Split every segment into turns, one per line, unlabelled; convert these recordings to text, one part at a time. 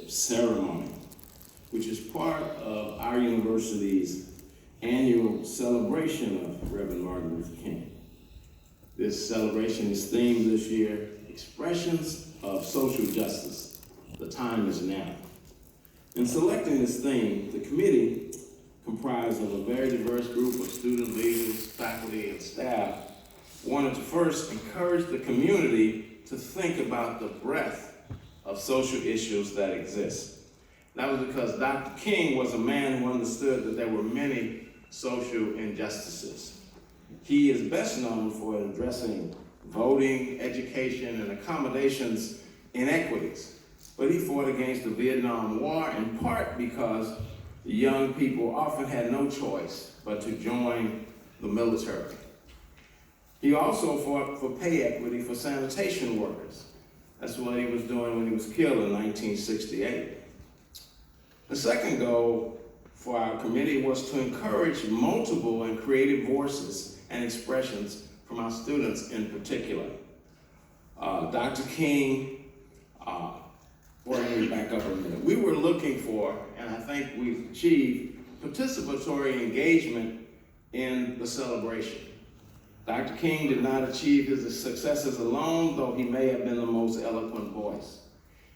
Membership Ceremony, which is part of our university's annual celebration of Reverend Martin Luther King. This celebration is themed this year, Expressions of Social Justice, the Time is Now. In selecting this theme, the committee, comprised of a very diverse group of student leaders, faculty, and staff, wanted to first encourage the community to think about the breadth of social issues that exist. That was because Dr. King was a man who understood that there were many social injustices. He is best known for addressing voting, education, and accommodations inequities. But he fought against the Vietnam War in part because young people often had no choice but to join the military. He also fought for pay equity for sanitation workers. That's what he was doing when he was killed in 1968. The second goal for our committee was to encourage multiple and creative voices and expressions from our students in particular. Dr. King, let me back up a minute. We were looking for, and I think we've achieved, participatory engagement in the celebration. Dr. King did not achieve his successes alone, though he may have been the most eloquent voice.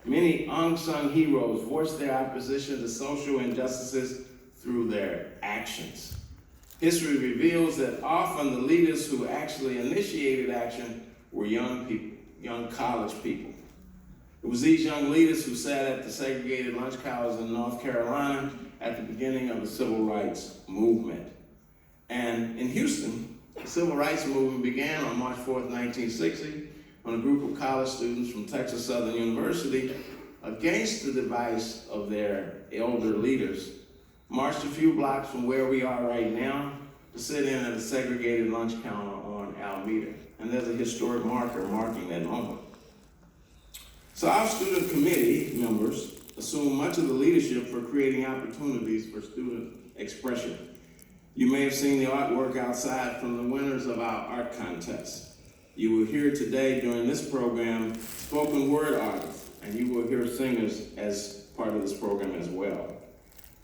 Many unsung heroes voiced their opposition to social injustices through their actions. History reveals that often the leaders who actually initiated action were young people, young college people. It was these young leaders who sat at the segregated lunch counters in North Carolina at the beginning of the civil rights movement. And in Houston, the civil rights movement began on March 4th, 1960, when a group of college students from Texas Southern University, against the advice of their elder leaders, marched a few blocks from where we are right now to sit in at a segregated lunch counter on Alameda. And there's a historic marker marking that moment. So our student committee members assume much of the leadership for creating opportunities for student expression. You may have seen the artwork outside from the winners of our art contest. You will hear today during this program spoken word artists, and you will hear singers as part of this program as well.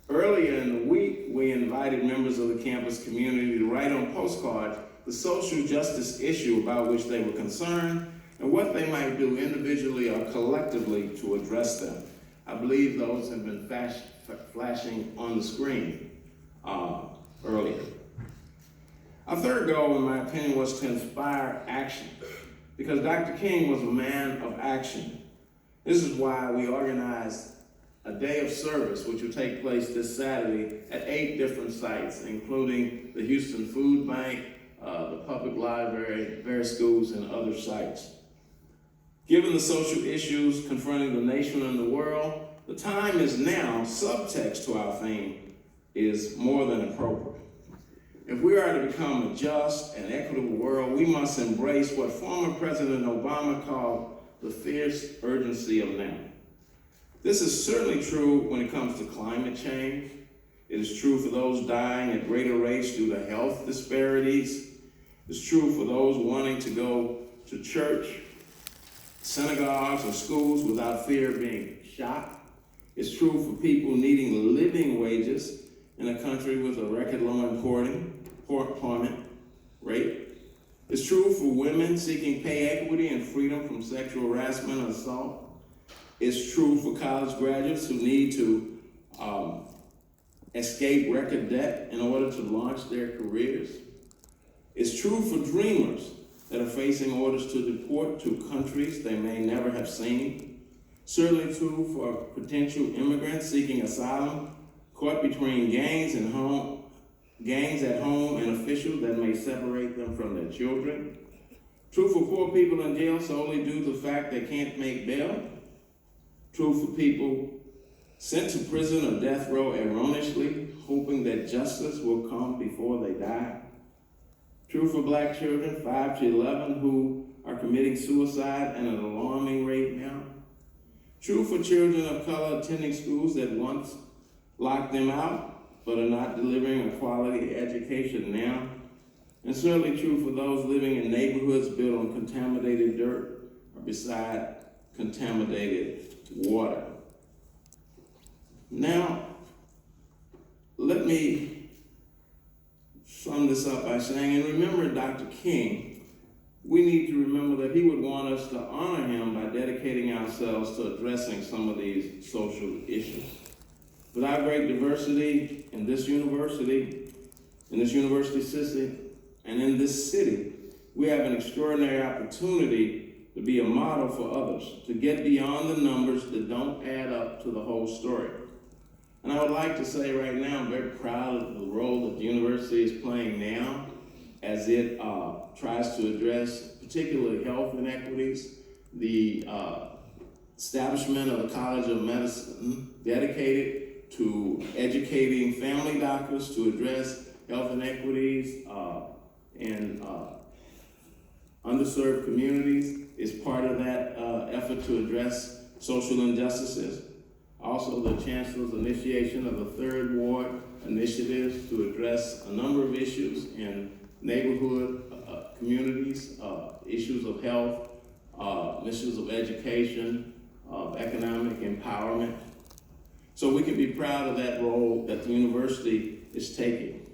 Earlier in the week, we invited members of the campus community to write on postcards the social justice issue about which they were concerned and what they might do individually or collectively to address them. I believe those have been flashing on the screen earlier. Our third goal, in my opinion, was to inspire action, because Dr. King was a man of action. This is why we organized a day of service, which will take place this Saturday at 8 different sites, including the Houston Food Bank, the public library, various schools, and other sites. Given the social issues confronting the nation and the world, the time is now, subtext to our theme, is more than appropriate. If we are to become a just and equitable world, we must embrace what former President Obama called the fierce urgency of now. This is certainly true when it comes to climate change. It is true for those dying at greater rates due to health disparities. It's true for those wanting to go to church, synagogues, or schools without fear of being shot. It's true for people needing living wages in a country with a record low employment rate. It's true for women seeking pay equity and freedom from sexual harassment and assault. It's true for college graduates who need to escape record debt in order to launch their careers. It's true for dreamers that are facing orders to deport to countries they may never have seen. Certainly true for potential immigrants seeking asylum, caught between gangs at home and officials that may separate them from their children. True for poor people in jail solely due to the fact they can't make bail. True for people sent to prison or death row erroneously, hoping that justice will come before they die. True for Black children, 5 to 11, who are committing suicide at an alarming rate now. True for children of color attending schools that once locked them out, but are not delivering a quality education now. And certainly true for those living in neighborhoods built on contaminated dirt or beside contaminated water. Now, let me sum this up by saying, and remember Dr. King, we need to remember that he would want us to honor him by dedicating ourselves to addressing some of these social issues. Without great diversity in this university system, and in this city, we have an extraordinary opportunity to be a model for others, to get beyond the numbers that don't add up to the whole story. And I would like to say right now, I'm very proud of the role that the university is playing now as it tries to address particularly health inequities, the establishment of the College of Medicine dedicated to educating family doctors to address health inequities in underserved communities is part of that effort to address social injustices. Also, the Chancellor's initiation of the Third Ward initiatives to address a number of issues in neighborhood communities, issues of health, issues of education, of economic empowerment. So we can be proud of that role that the university is taking.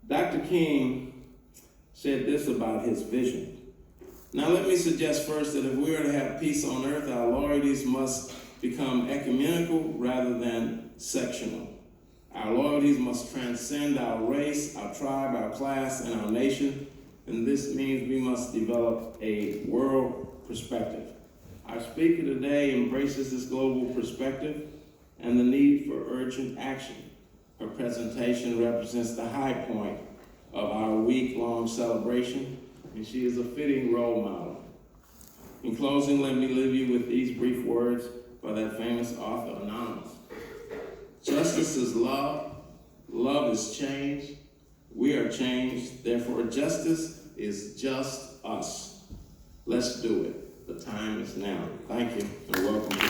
Dr. King said this about his vision. Now let me suggest first that if we are to have peace on earth, our loyalties must become ecumenical rather than sectional. Our loyalties must transcend our race, our tribe, our class, and our nation, and this means we must develop a world perspective. Our speaker today embraces this global perspective and the need for urgent action. Her presentation represents the high point of our week-long celebration, and she is a fitting role model. In closing, let me leave you with these brief words by that famous author, Anonymous. Justice is love. Love is change. We are changed. Therefore, justice is just us. Let's do it. The time is now. Thank you, and welcome.